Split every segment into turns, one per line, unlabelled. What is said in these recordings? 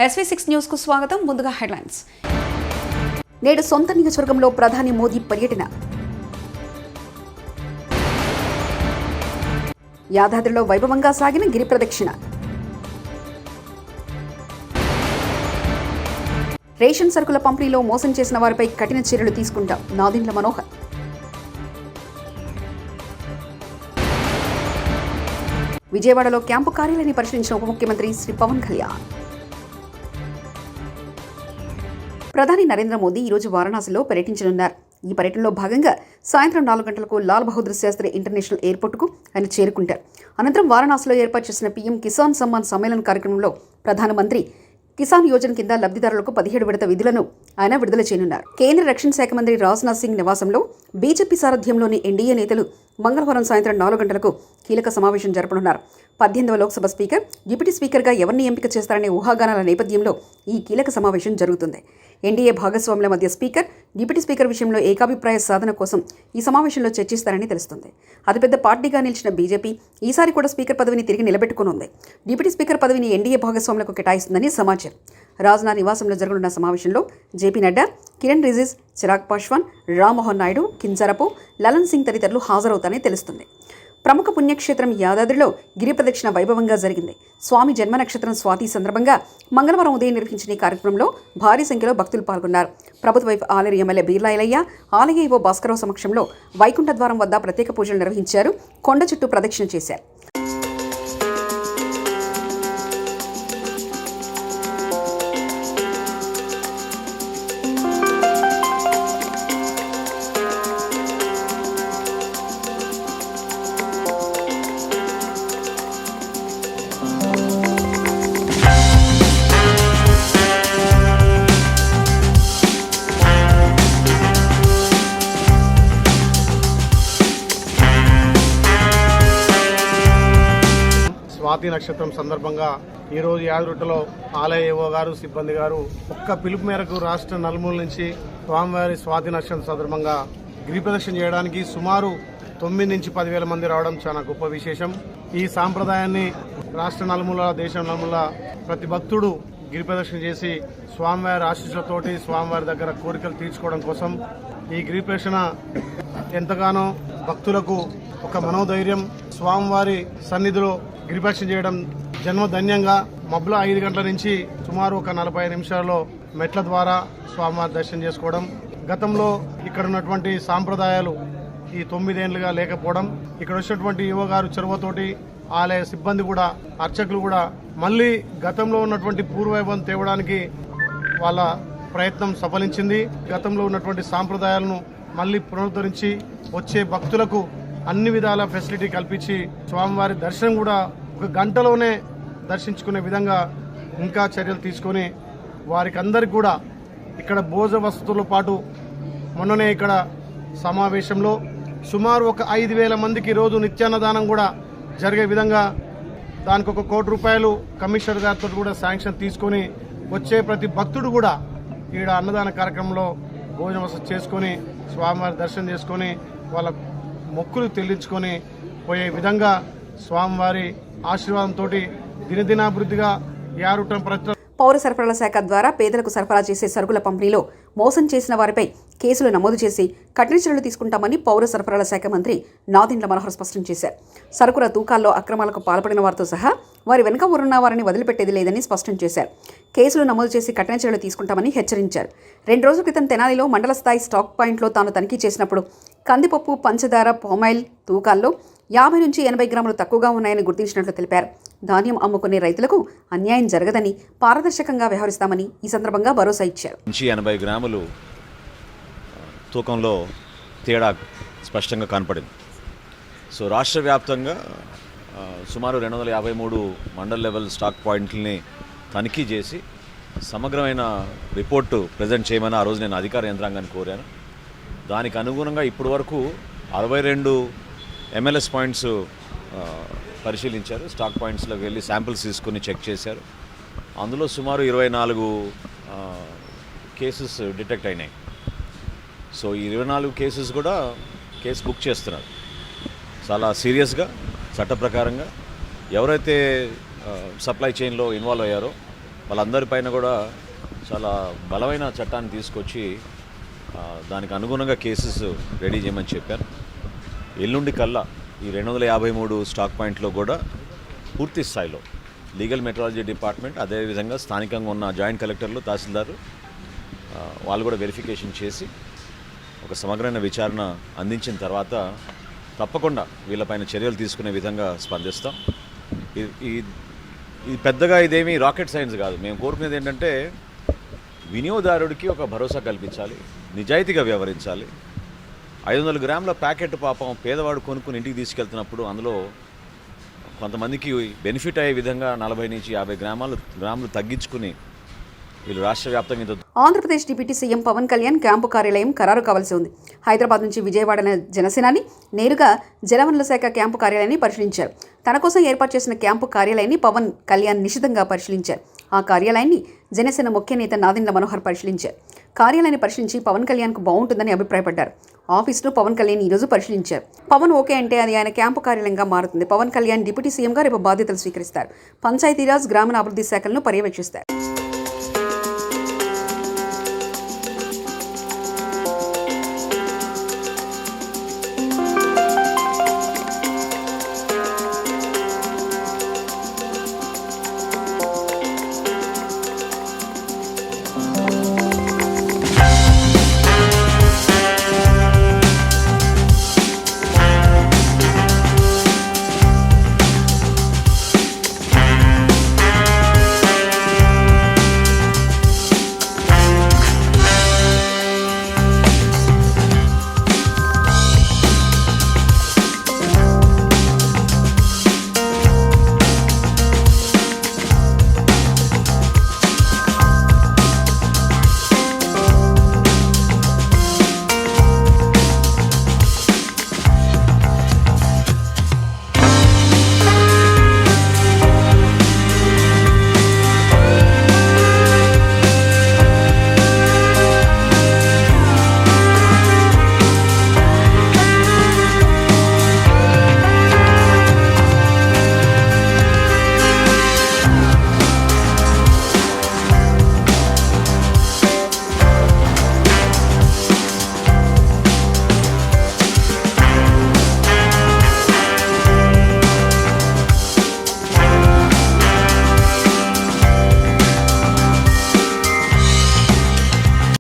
SV6 news కు స్వాగతం. ముందుగా హెడ్లైన్స్. నేడు సొంత నియోజకవర్గంలో ప్రధాని మోదీ పర్యటన. యాదాద్రిలో వైభవంగా సాగిన గిరి ప్రదక్షిణ. రేషన్ సరుకుల పంపిణీలో మోసం చేసిన వారిపై కఠిన చర్యలు తీసుకుంటాం నాదెండ్ల మనోహర్. విజయవాడలో క్యాంపు కార్యాలయాన్ని పరిశీలించిన ఉప ముఖ్యమంత్రి శ్రీ పవన్ కళ్యాణ్. ప్రధాని నరేంద్ర మోదీ ఈరోజు వారణాసిలో పర్యటించనున్నారు. ఈ పర్యటనలో భాగంగా సాయంత్రం 4 గంటలకు లాల్ బహదూర్ శాస్త్రి ఇంటర్నేషనల్ ఎయిర్పోర్టుకు ఆయన చేరుకుంటారు. అనంతరం వారణాసిలో ఏర్పాటు చేసిన పీఎం కిసాన్ సమ్మాన్ సమ్మేళన కార్యక్రమంలో ప్రధానమంత్రి కిసాన్ యోజన కింద లబ్ధిదారులకు 17 విడత విధులను ఆయన విడుదల చేయనున్నారు. కేంద్ర రక్షణ శాఖ మంత్రి రాజ్నాథ్ సింగ్ నివాసంలో బీజేపీ సారథ్యంలోని ఎన్డీఏ నేతలు మంగళవారం సాయంత్రం 4 గంటలకు కీలక సమావేశం జరపనున్నారు. 18వ లోక్సభ స్పీకర్, డిప్యూటీ స్పీకర్గా ఎవరిని ఎంపిక చేస్తారనే ఊహాగానాల నేపథ్యంలో ఈ కీలక సమావేశం జరుగుతుంది. ఎన్డీఏ భాగస్వాముల మధ్య స్పీకర్, డిప్యూటీ స్పీకర్ విషయంలో ఏకాభిప్రాయ సాధన కోసం ఈ సమావేశంలో చర్చిస్తారని తెలుస్తుంది. అతిపెద్ద పార్టీగా నిలిచిన బీజేపీ ఈసారి కూడా స్పీకర్ పదవిని తిరిగి నిలబెట్టుకునుంది. డిప్యూటీ స్పీకర్ పదవిని ఎన్డీఏ భాగస్వాములకు కేటాయిస్తుందని సమాచారం. రాజ్నాథ్ నివాసంలో జరగనున్న సమావేశంలో జేపీ నడ్డా, కిరణ్ రిజిజు, చిరాగ్ పాశ్వాన్, రామ్మోహన్ నాయుడు, కింజరాపు, లలన్ సింగ్ తదితరులు హాజరవుతారని తెలుస్తుంది. ప్రముఖ పుణ్యక్షేత్రం యాదాద్రిలో గిరి ప్రదక్షిణ వైభవంగా జరిగింది. స్వామి జన్మ నక్షత్రం స్వాతి సందర్భంగా మంగళవారం ఉదయం నిర్వహించిన ఈ కార్యక్రమంలో భారీ సంఖ్యలో భక్తులు పాల్గొన్నారు. ప్రభుత్వ వైపు ఆలేరు ఎమ్మెల్యే బీర్లా ఐలయ్య, ఆలయ ఈవో భాస్కరరావు సమక్షంలో వైకుంఠ ద్వారం వద్ద ప్రత్యేక పూజలు నిర్వహించారు. కొండ చుట్టూ ప్రదక్షిణ చేశారు.
స్వాతి నక్షత్రం సందర్భంగా ఈరోజు యాదగిరిగుట్టలో ఆలయ ఏవో గారు, సిబ్బంది గారు ఒక్క పిలుపు మేరకు రాష్ట్ర నలుమూల నుంచి స్వామివారి స్వాతి నక్షత్రం సందర్భంగా గిరి ప్రదక్షిణ చేయడానికి సుమారు 9 నుంచి 10,000 మంది రావడం చాలా గొప్ప విశేషం. ఈ సాంప్రదాయాన్ని రాష్ట్ర నలుమూల, దేశం నలుమూల ప్రతి భక్తుడు గిరి ప్రదక్షిణ చేసి స్వామివారి ఆశీస్సులతోటి స్వామివారి దగ్గర కోరికలు తీర్చుకోవడం కోసం ఈ గిరి ప్రదక్షిణ ఎంతగానో భక్తులకు ఒక మనోధైర్యం. స్వామివారి సన్నిధిలో గిరిప్రదక్షిణ చేయడం జన్మధన్యంగా మబ్బుల 5 గంటల నుంచి సుమారు ఒక 45 నిమిషాల్లో మెట్ల ద్వారా స్వామివారి దర్శనం చేసుకోవడం. గతంలో ఇక్కడ ఉన్నటువంటి సాంప్రదాయాలు ఈ 9 ఏళ్లుగా లేకపోవడం, ఇక్కడ వచ్చినటువంటి యువ గారు చొరవతోటి ఆలయ సిబ్బంది కూడా, అర్చకులు కూడా మళ్ళీ గతంలో ఉన్నటువంటి పూర్వవైభవం తేవడానికి వాళ్ళ ప్రయత్నం సఫలించింది. గతంలో ఉన్నటువంటి సాంప్రదాయాలను మళ్ళీ పునరుద్ధరించి వచ్చే భక్తులకు అన్ని విధాల ఫెసిలిటీ కల్పించి స్వామివారి దర్శనం కూడా ఒక గంటలోనే దర్శించుకునే విధంగా ఇంకా చర్యలు తీసుకొని వారికి అందరికి కూడా ఇక్కడ భోజన వసతులతో పాటు మొన్ననే ఇక్కడ సమావేశంలో సుమారు ఒక 5,000 మందికి రోజు నిత్యాన్నదానం కూడా జరిగే విధంగా దానికి ఒక ₹1 కోటి కమిషనర్ గారితో కూడా శాంక్షన్ తీసుకొని వచ్చే ప్రతి భక్తుడు కూడా ఈడ అన్నదాన కార్యక్రమంలో భోజన వసతి చేసుకొని స్వామివారి దర్శనం చేసుకొని వాళ్ళ మొక్కులు చెల్లించుకొని పోయే విధంగా స్వామివారి ఆశీర్వాదంతో దినదినాభివృద్ధిగా యారుటం.
పౌర సరఫరాల శాఖ ద్వారా పేదలకు సరఫరా చేసే సరుకుల పంపిణీలో మోసం చేసిన వారిపై కేసులు నమోదు చేసి కఠిన చర్యలు తీసుకుంటామని పౌర సరఫరాల శాఖ మంత్రి నాదెండ్ల మనోహర్ స్పష్టం చేశారు. సరుకుల తూకాల్లో అక్రమాలకు పాల్పడిన వారితో సహా వారి వెనుక ఉన్న వారిని వదిలిపెట్టేది లేదని స్పష్టం చేశారు. కేసులు నమోదు చేసి కఠిన చర్యలు తీసుకుంటామని హెచ్చరించారు. 2 రోజుల క్రితం తెనాలిలో మండల స్థాయి స్టాక్ పాయింట్లో తాను తనిఖీ చేసినప్పుడు కందిపప్పు, పంచదార, పామాయిల్ తూకాల్లో 50 నుంచి 80 గ్రాములు తక్కువగా ఉన్నాయని గుర్తించినట్లు తెలిపారు. ధాన్యం అమ్ముకునే రైతులకు అన్యాయం జరగదని, పారదర్శకంగా వ్యవహరిస్తామని ఈ సందర్భంగా భరోసా ఇచ్చారు.
80 గ్రాములు తూకంలో తేడా స్పష్టంగా కనపడింది. సో రాష్ట్ర వ్యాప్తంగా సుమారు 253 మండల లెవెల్ స్టాక్ పాయింట్లని తనిఖీ చేసి సమగ్రమైన రిపోర్టు ప్రజెంట్ చేయమని ఆ రోజు నేను అధికార యంత్రాంగాన్ని కోరాను. దానికి అనుగుణంగా ఇప్పటి వరకు 62 MLS పాయింట్స్ పరిశీలించారు. స్టాక్ పాయింట్స్లోకి వెళ్ళి శాంపిల్స్ తీసుకుని చెక్ చేశారు. అందులో సుమారు 24 కేసెస్ డిటెక్ట్ అయినాయి. సో ఈ 24 కేసెస్ కూడా కేసు బుక్ చేస్తున్నారు. చాలా సీరియస్గా చట్ట ప్రకారంగా ఎవరైతే సప్లై చైన్లో ఇన్వాల్వ్ అయ్యారో వాళ్ళందరిపైన కూడా చాలా బలమైన చట్టాన్ని తీసుకొచ్చి దానికి అనుగుణంగా కేసెస్ రెడీ చేయమని చెప్పాను. ఎల్లుండి కల్లా ఈ 253 స్టాక్ పాయింట్లో కూడా పూర్తి స్థాయిలో లీగల్ మెట్రాలజీ డిపార్ట్మెంట్, అదేవిధంగా స్థానికంగా ఉన్న జాయింట్ కలెక్టర్లు, తహసీల్దారు వాళ్ళు కూడా వెరిఫికేషన్ చేసి ఒక సమగ్రమైన విచారణ అందించిన తర్వాత తప్పకుండా వీళ్ళపైన చర్యలు తీసుకునే విధంగా స్పందిస్తాం. ఇది పెద్దగా ఇదేమీ రాకెట్ సైన్స్ కాదు. మేము కోరుకునేది ఏంటంటే వినియోగదారుడికి ఒక భరోసా కల్పించాలి, నిజాయితీగా వ్యవహరించాలి. 500 గ్రాముల ప్యాకెట్ పాపం పేదవాడు కొనుక్కుని ఇంటికి తీసుకెళ్తున్నప్పుడు అందులో కొంతమందికి బెనిఫిట్ అయ్యే విధంగా 40 నుంచి 50 గ్రాములు తగ్గించుకుని వీళ్ళు రాష్ట్ర వ్యాప్తంగా.
Andhra Pradesh deputy CM Pawan Kalyan camp కార్యాలయం ఖరారు కావాల్సి ఉంది. హైదరాబాద్ నుంచి విజయవాడ జనసేనాని నేరుగా జలవనరుల శాఖ క్యాంపు కార్యాలయాన్ని పరిశీలించారు. తన కోసం ఏర్పాటు చేసిన క్యాంపు కార్యాలయాన్ని పవన్ కళ్యాణ్ నిశితంగా పరిశీలించారు. ఆ కార్యాలయాన్ని జనసేన ముఖ్య నేత నాదెండ్ల మనోహర్ పరిశీలించారు. కార్యాలయాన్ని పరిశీలించి పవన్ కళ్యాణ్కు బాగుంటుందని అభిప్రాయపడ్డారు. ఆఫీసును పవన్ కళ్యాణ్ ఈరోజు పరిశీలించారు. పవన్ ఓకే అంటే అది ఆయన క్యాంపు కార్యాలయంగా మారుతుంది. పవన్ కళ్యాణ్ డిప్యూటీ సీఎంగా రేపు బాధ్యతలు స్వీకరిస్తారు. పంచాయతీరాజ్, గ్రామీణాభివృద్ధి శాఖలను పర్యవేక్షిస్తారు.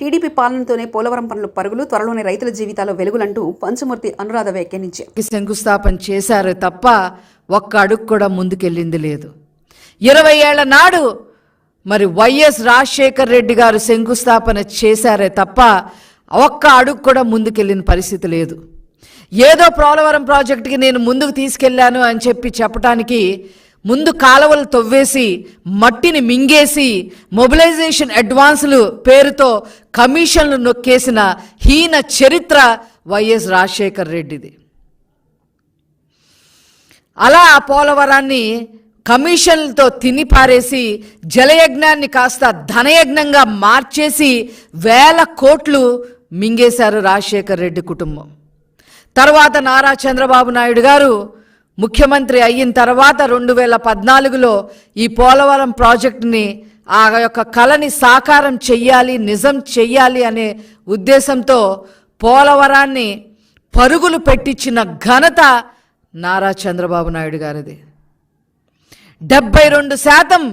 టీడీపీ పాలనతోనే పోలవరం పనులు పరుగులు, త్వరలోనే రైతుల జీవితాల్లో వెలుగులంటూ పంచమూర్తి అనురాధ వ్యాఖ్యానించారు.
శంకుస్థాపన చేశారు తప్ప ఒక్క అడుగు కూడా ముందుకెళ్ళింది లేదు. 20 ఏళ్ల నాడు మరి వైఎస్ రాజశేఖర్ రెడ్డి గారు శంకుస్థాపన చేశారే తప్ప ఒక్క అడుగు కూడా ముందుకెళ్ళిన పరిస్థితి లేదు. ఏదో పోలవరం ప్రాజెక్టుకి నేను ముందుకు తీసుకెళ్లాను అని చెప్పడానికి ముందు కాలువలు తవ్వేసి మట్టిని మింగేసి మొబిలైజేషన్ అడ్వాన్సులు పేరుతో కమిషన్లు నొక్కేసిన హీన చరిత్ర వైఎస్ రాజశేఖర్ రెడ్డిది. అలా ఆ పోలవరాన్ని కమిషన్లతో తినిపారేసి జలయజ్ఞాన్ని కాస్త ధనయజ్ఞంగా మార్చేసి 1000 కోట్లు మింగేశారు రాజశేఖర్ రెడ్డి కుటుంబం. తర్వాత నారా చంద్రబాబు నాయుడు గారు ముఖ్యమంత్రి అయిన తర్వాత 2014లో ఈ పోలవరం ప్రాజెక్టుని ఆ యొక్క కళని సాకారం చెయ్యాలి, నిజం చెయ్యాలి అనే ఉద్దేశంతో పోలవరాన్ని పరుగులు పెట్టించిన ఘనత నారా చంద్రబాబు నాయుడు గారిది. 72%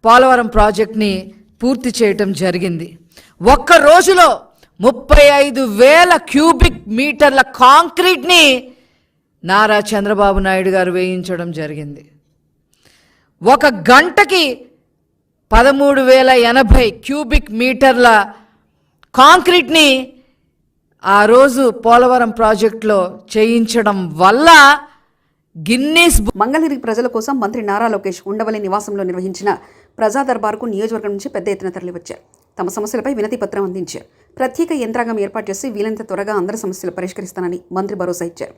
పోలవరం ప్రాజెక్ట్ని పూర్తి చేయటం జరిగింది. ఒక్క రోజులో 35,000 క్యూబిక్ మీటర్ల కాంక్రీట్ని నారా చంద్రబాబు నాయుడు గారు వేయించడం జరిగింది. ఒక గంటకి 13,080 క్యూబిక్ మీటర్ల కాంక్రీట్ని ఆ రోజు పోలవరం ప్రాజెక్టులో చేయించడం వల్ల గిన్నీస్.
మంగళగిరి ప్రజల కోసం మంత్రి నారా లోకేష్ ఉండవల్లి నివాసంలో నిర్వహించిన ప్రజా దర్బార్కు నియోజకవర్గం నుంచి పెద్ద ఎత్తున తరలివచ్చారు. తమ సమస్యలపై వినతి పత్రం అందించారు. ప్రత్యేక యంత్రాంగం ఏర్పాటు చేసి వీలైనంత త్వరగా అందరి సమస్యలు పరిష్కరిస్తానని మంత్రి భరోసా ఇచ్చారు.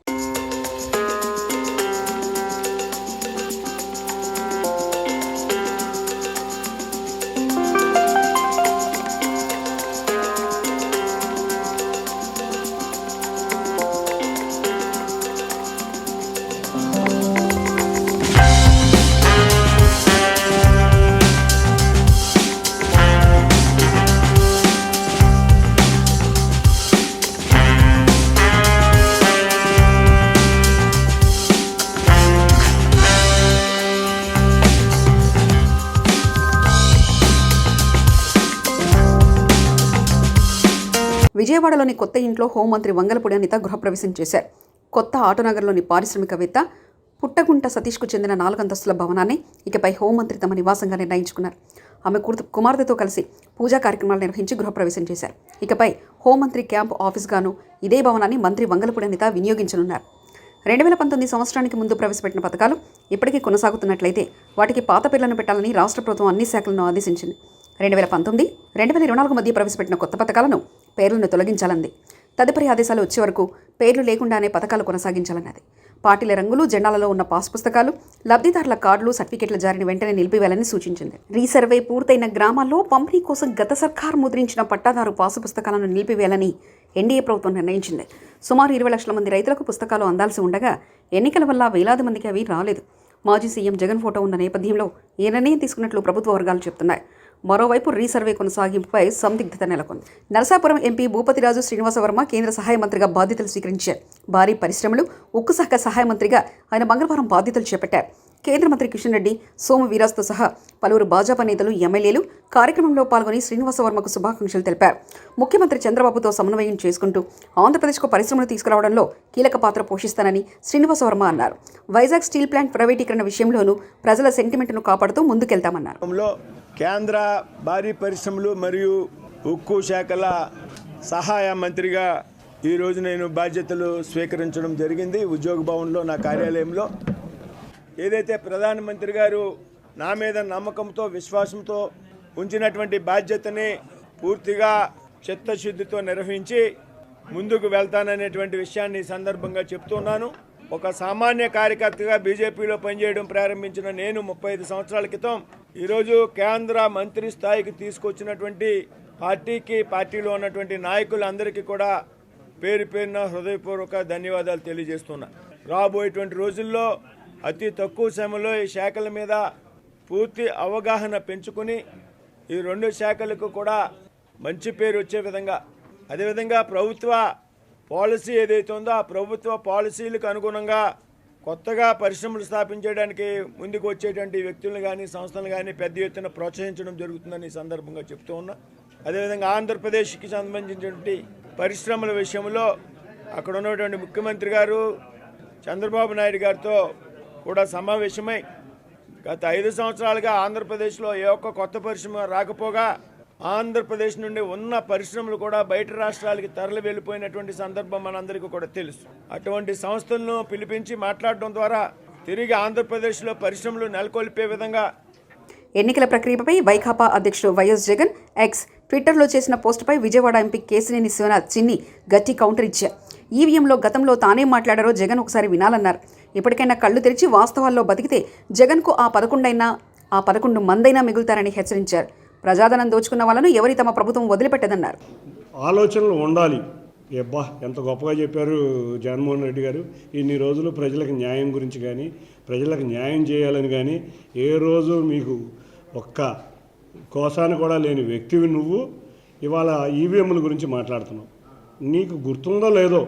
విజయవాడలోని కొత్త ఇంట్లో హోంమంత్రి వంగలపూడి అనిత గృహప్రవేశం చేశారు. కొత్త ఆటోనగర్లోని పారిశ్రామికవేత్త పుట్టగుంట సతీష్కు చెందిన 4 అంతస్తుల భవనాన్ని ఇకపై హోంమంత్రి తమ నివాసంగా నిర్ణయించుకున్నారు. ఆమె కుమార్తెతో కలిసి పూజా కార్యక్రమాలు నిర్వహించి గృహప్రవేశం చేశారు. ఇకపై హోంమంత్రి క్యాంపు ఆఫీస్గాను ఇదే భవనాన్ని మంత్రి వంగలపూడి అనిత వినియోగించనున్నారు. 2019 సంవత్సరానికి ముందు ప్రవేశపెట్టిన పథకాలు ఇప్పటికీ కొనసాగుతున్నట్లయితే వాటికి పాత పేర్లను పెట్టాలని రాష్ట్ర ప్రభుత్వం అన్ని శాఖలను ఆదేశించింది. 2019, 2024 మధ్య ప్రవేశపెట్టిన కొత్త పథకాలను పేర్లను తొలగించాలంది. తదుపరి ఆదేశాలు వచ్చే వరకు పేర్లు లేకుండానే పథకాలు కొనసాగించాలన్నది. పార్టీల రంగులు, జెండాలలో ఉన్న పాస్ పుస్తకాలు, లబ్ధిదారుల కార్డులు, సర్టిఫికెట్ల జారీని వెంటనే నిలిపివేయాలని సూచించింది. రీసర్వే పూర్తయిన గ్రామాల్లో పంపిణీ కోసం గత సర్కారు ముద్రించిన పట్టాదారు పాసు పుస్తకాలను నిలిపివేయాలని ఎన్డీఏ ప్రభుత్వం నిర్ణయించింది. సుమారు 20 లక్షల మంది రైతులకు పుస్తకాలు అందాల్సి ఉండగా ఎన్నికల వల్ల వేలాది మందికి అవి రాలేదు. మాజీ సీఎం జగన్ ఫోటో ఉన్న నేపథ్యంలో ఈ నిర్ణయం తీసుకున్నట్లు ప్రభుత్వ వర్గాలు చెబుతున్నాయి. మరోవైపు రీసర్వే కొనసాగింపుపై సందిగ్ధత నెలకొంది. నరసాపురం ఎంపీ భూపతిరాజు శ్రీనివాసవర్మ కేంద్ర సహాయ మంత్రిగా బాధ్యతలు స్వీకరించారు. భారీ పరిశ్రమలు, ఉక్కు శాఖ సహాయ మంత్రిగా ఆయన మంగళవారం బాధ్యతలు చేపట్టారు. కేంద్ర మంత్రి కిషన్ రెడ్డి, సోము వీరాజ్తో సహా పలువురు భాజపా నేతలు, ఎమ్మెల్యేలు కార్యక్రమంలో పాల్గొని శ్రీనివాసవర్మకు శుభాకాంక్షలు తెలిపారు. ముఖ్యమంత్రి చంద్రబాబుతో సమన్వయం చేసుకుంటూ ఆంధ్రప్రదేశ్కు పరిశ్రమలు తీసుకురావడంలో కీలక పాత్ర పోషిస్తానని శ్రీనివాసవర్మ అన్నారు. వైజాగ్ స్టీల్ ప్లాంట్ ప్రైవేటీకరణ విషయంలోనూ ప్రజల సెంటిమెంట్ను కాపాడుతూ ముందుకెళ్తామన్నారు.
కేంద్ర భారీ పరిశ్రమలు మరియు ఉక్కు శాఖల సహాయ మంత్రిగా ఈరోజు నేను బాధ్యతలు స్వీకరించడం జరిగింది. ఉద్యోగ భవన్లో నా కార్యాలయంలో ఏదైతే ప్రధానమంత్రి గారు నా మీద నమ్మకంతో, విశ్వాసంతో ఉంచినటువంటి బాధ్యతని పూర్తిగా చిత్తశుద్ధితో నిర్వహించి ముందుకు వెళ్తాననేటువంటి విషయాన్ని ఈ సందర్భంగా చెప్తున్నాను. ఒక సామాన్య కార్యకర్తగా బీజేపీలో పనిచేయడం ప్రారంభించిన నేను 35 సంవత్సరాల క్రితం ఈరోజు కేంద్ర మంత్రి స్థాయికి తీసుకొచ్చినటువంటి పార్టీలో ఉన్నటువంటి నాయకులందరికీ కూడా పేరు పేరున హృదయపూర్వక ధన్యవాదాలు తెలియజేస్తున్నా. రాబోయేటువంటి రోజుల్లో అతి తక్కువ సమయంలో ఈ శాఖల మీద పూర్తి అవగాహన పెంచుకుని ఈ 2 శాఖలకు కూడా మంచి పేరు వచ్చే విధంగా, అదేవిధంగా ప్రభుత్వ పాలసీ ఏదైతే ఉందో ఆ ప్రభుత్వ పాలసీలకు అనుగుణంగా కొత్తగా పరిశ్రమలు స్థాపించడానికి ముందుకు వచ్చేటువంటి వ్యక్తులను కానీ, సంస్థలను కానీ పెద్ద ఎత్తున ప్రోత్సహించడం జరుగుతుందని ఈ సందర్భంగా చెప్తూ ఉన్నా. అదేవిధంగా ఆంధ్రప్రదేశ్కి సంబంధించినటువంటి పరిశ్రమల విషయంలో అక్కడ ఉన్నటువంటి ముఖ్యమంత్రి గారు చంద్రబాబు నాయుడు గారితో కూడా సమావేశమై గత 5 సంవత్సరాలుగా ఆంధ్రప్రదేశ్లో ఏ ఒక్క కొత్త పరిశ్రమ రాకపోగా ఆంధ్రప్రదేశ్ నుండి ఉన్న పరిశ్రమలు కూడా బయట రాష్ట్రాలకి తరలి వెళ్ళిపోయినటువంటి సందర్భం మనందరికీ కూడా తెలుసు. అటువంటి సంస్థలను పిలిపించి మాట్లాడడం ద్వారా తిరిగి ఆంధ్రప్రదేశ్లో పరిశ్రమలు నెలకొల్పే విధంగా
ఎన్నికల ప్రక్రియపై వైకాపా అధ్యక్షుడు వైఎస్ జగన్ ఎక్స్ ట్విట్టర్లో చేసిన పోస్టుపై విజయవాడ ఎంపీ కేశినేని శివనాథ్ చిన్ని గట్టి కౌంటర్ ఇచ్చారు. ఈవీఎంలో గతంలో తానేం మాట్లాడారో జగన్ ఒకసారి వినాలన్నారు. ఇప్పటికైనా కళ్ళు తెరిచి వాస్తవాల్లో బతికితే జగన్కు ఆ 11 మందైనా మిగులుతారని హెచ్చరించారు. ప్రజాధనం దోచుకున్న వాళ్ళను ఎవరి తమ ప్రభుత్వం వదిలిపెట్టదన్నారు.
ఆలోచనలు ఉండాలి. అబ్బా ఎంత గొప్పగా చెప్పారు జగన్మోహన్ రెడ్డి గారు. ఇన్ని రోజులు ప్రజలకు న్యాయం గురించి కానీ, ప్రజలకు న్యాయం చేయాలని కానీ ఏ రోజు మీకు ఒక్క కోసాన్ని కూడా లేని వ్యక్తివి నువ్వు ఇవాళ ఈవీఎంల గురించి మాట్లాడుతున్నావు. నీకు గుర్తుందో లేదో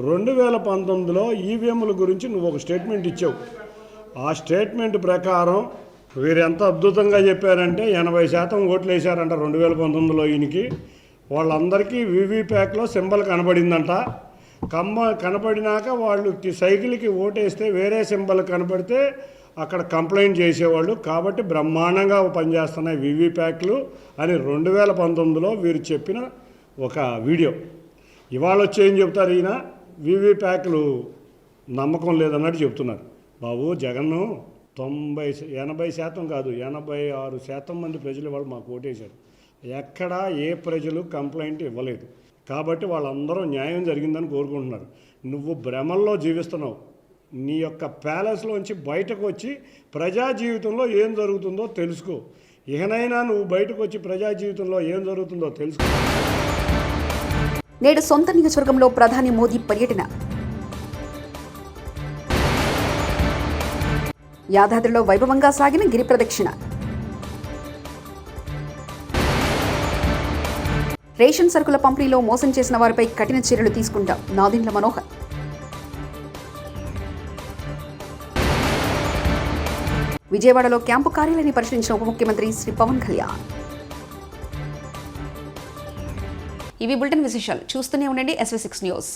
2019లో ఈవీఎంల గురించి నువ్వు ఒక స్టేట్మెంట్ ఇచ్చావు. ఆ స్టేట్మెంట్ ప్రకారం వీరు ఎంత అద్భుతంగా చెప్పారంటే 80% ఓట్లు వేశారంట 2019లో. ఈయనకి వాళ్ళందరికీ వీవీప్యాక్లో సింబల్ కనబడిందంట. కనబడినాక వాళ్ళు సైకిల్కి ఓటేస్తే వేరే సింబల్ కనబడితే అక్కడ కంప్లైంట్ చేసేవాళ్ళు. కాబట్టి బ్రహ్మాండంగా పనిచేస్తున్నాయి వీవీప్యాక్లు అని 2019లో వీరు చెప్పిన ఒక వీడియో. ఇవాళ వచ్చి ఏం చెప్తారు, ఈయన వీవీప్యాక్లు నమ్మకం లేదన్నట్టు చెప్తున్నారు. బాబు జగన్ను 80% కాదు 86% మంది ప్రజలు వాళ్ళు మాకు ఓటేశారు. ఎక్కడా ఏ ప్రజలు కంప్లైంట్ ఇవ్వలేదు. కాబట్టి వాళ్ళందరూ న్యాయం జరిగిందని కోరుకుంటున్నారు. నువ్వు భ్రమల్లో జీవిస్తున్నావు. నీ యొక్క ప్యాలెస్లోంచి బయటకు వచ్చి ప్రజా జీవితంలో ఏం జరుగుతుందో తెలుసుకో. ఇకనైనా నువ్వు బయటకు వచ్చి ప్రజా జీవితంలో ఏం జరుగుతుందో తెలుసుకో.
నేడు సొంత నియోజకవర్గంలో ప్రధాని మోదీ పర్యటన. యాదాద్రిలో వైభవంగా సాగిన గిరి ప్రదక్షిణ. రేషన్ సరుకుల పంపిణీలో మోసం చేసిన వారిపై కఠిన చర్యలు తీసుకుంటాం నాదెండ్ల మనోహర్. విజయవాడలో క్యాంపు కార్యాలయాన్ని పరిశీలించిన ఉప ముఖ్యమంత్రి శ్రీ పవన్ కళ్యాణ్. ఇవి బులెటిన్ విశేషాలు. చూస్తూనే ఉండండి SV6 న్యూస్.